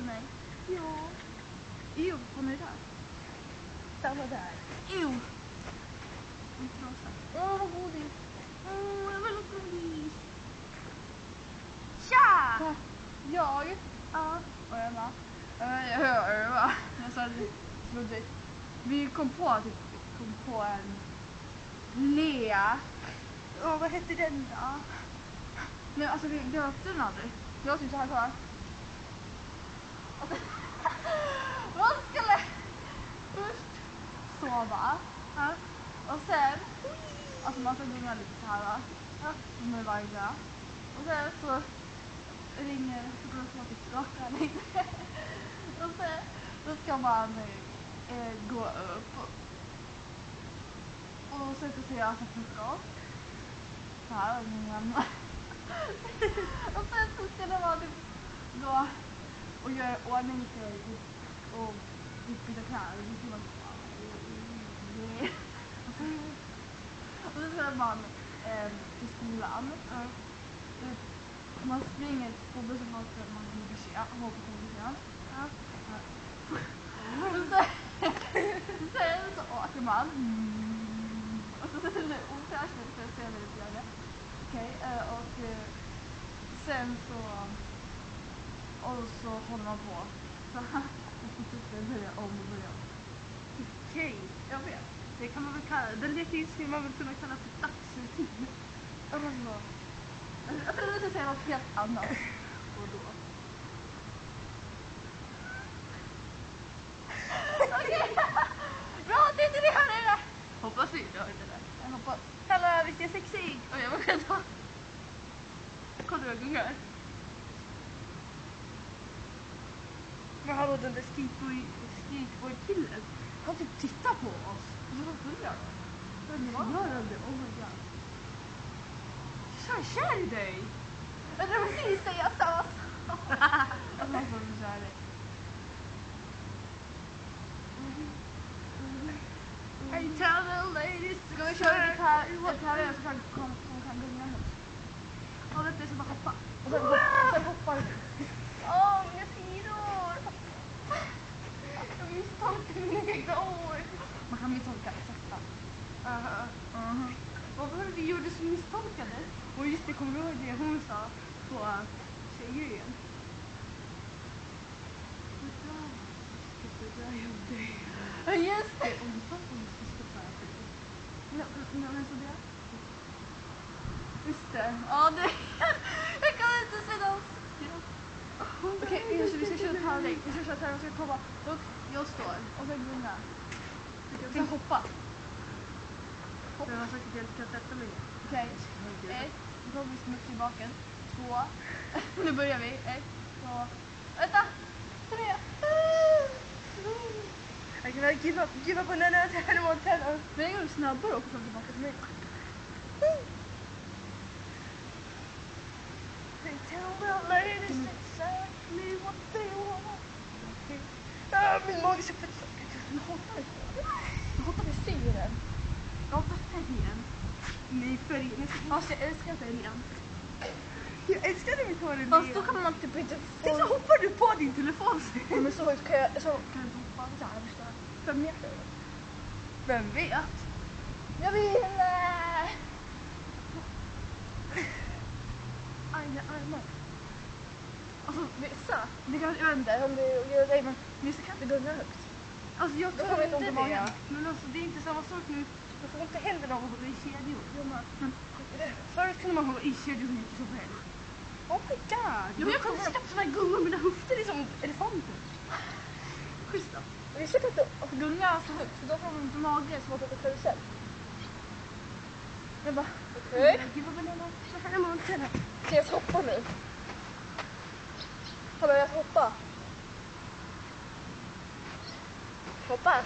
mig? Ja. Jo, vad är det där? Stanna där. Jo. En trasa. Åh, vad godis. Jag vill ha godis. Tja! Jag? Ja. Och jag bara. Jag hör va. Jag sa det. Vi kom på en Lea. Åh, vad hette den då? Nej, alltså vi döpte den aldrig. Jag typ så här kvar. Man skulle först sova. Ja. Och sen, alltså man ska gunga lite så här va. Med varje. Och sen så ringer, så går det så till klockan lite. Och sen då ska man gå upp. Och sätta sig och äta frukost. Så här, och min mamma. Och sen så ska det vara typ gå och göra ordning sig och byta kläder. Och så ska man till skolan. Man springer till skolbussen så att man kommer för sent. Hoppar på bussen. Sen så åker man. Och så är det ofräscht för att se det lite grann. Okej, och sen så håller man på. Så här. Och börja om och börja om. Okej. Jag vet. Det kan man väl kalla, den leken skulle man väl kunna kalla för dagsrutin. Alltså, jag trodde du skulle säga något helt annat. Och då? Okej. Bra, det är inte det här är det. Hoppas vi gör det där. Jag hoppas. Hallå, visst är jag sexig? Och jag var själv. Kolla jag gungar. Men hallå, den där skateboardkillen. Han typ tittar på oss. Du var full av det. Rörande, oh my god. Så jag är kär i dig. Jag tror precis säga samma sak. Alltså man får bli kär i dig. I tell the ladies. Ska vi köra lite här? Jag tävlar som kan gunga nu. Ja, vet du, jag ska bara hoppa. Och sen hoppar vi. Åh, mina sidor. Jag misstolkar mina ord. Man kan misstolka exakt. Vad var det vi gjorde som misstolkades? Och just det, kommer du ihåg det hon sa på tjejgrejen? Ja, just det. Men så det? Just det. Ja, det. Jag kan inte se dem. Okej, vi ska köra tävling. Vi ska komma. Jag står och sen gunga. Sen hoppa. Jag har sagt att jag inte kan sätta mig ner. Okej. 1. Då går vi smuts i baken. 2. Nu börjar vi. 1, 2. Vänta. 3. Jag kan väl give up on Hannah Montana. Men jag går snabbare också tillbaka till mig. They tell the ladies exactly what they want. Min mage är så fett. Jag hatar färgen. Jag hatar färgen. Nej, färgen. Alltså jag älskar färgen. Jag älskar när vi tar en Fast då kan man typ inte få... så hoppar du på din telefon. Ja, men så kan jag hoppa så här förstå. 5 meter. Vem vet? Jag vill! Aina armar. Alltså vissa, det kan, jag vet inte om det gör dig, men vissa kan inte gunga högt. Alltså jag Då tror får vi inte ont i magen. det. Men alltså det är inte samma sak nu. Jag får inte händerna av att hålla i kedjor. Förut kunde man hålla i kedjor hur mycket som helst. Oh my god. Jag kan inte släppa såna här gungor. Mina höfter är som elefanter. Schysst då. Vi ska inte gunga så högt, för då får man inte mage som att åka karusell. Jag bara, okej. Gud vad banana. Så här är monterna. Ska jag hoppa nu? Hallå, jag ska hoppa. Hoppa.